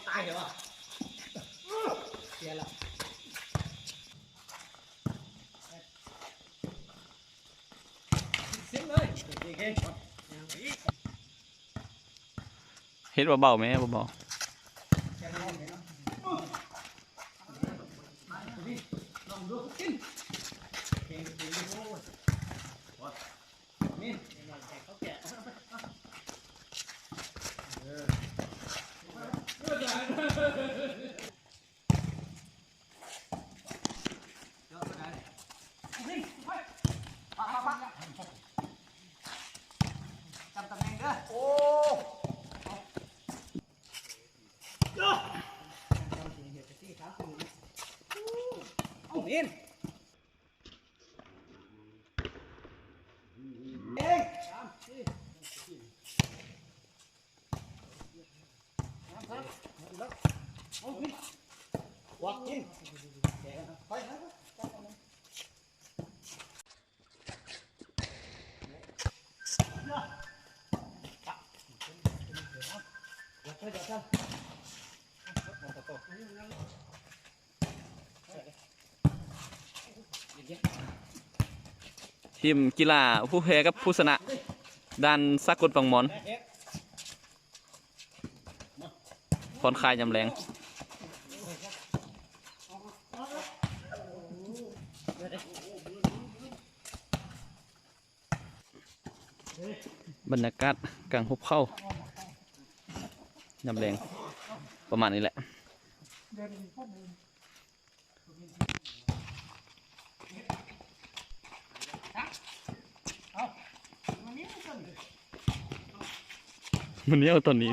ตายเหรอเสียละเสียเลยเฮ็ดเบาๆไหมเบาจำตำแหน่งเด้อโอ้เอาเอ็นเอ็งวักยิงไปนะๆทีมกีฬาผู้แพ้กับผู้ชนะด้านสากลปังหมอนผ่อนคลายยำแรงบรรยากาศกลางหุบเข้ายำแรงประมาณนี้แหละมันนี้เอาตอนนี้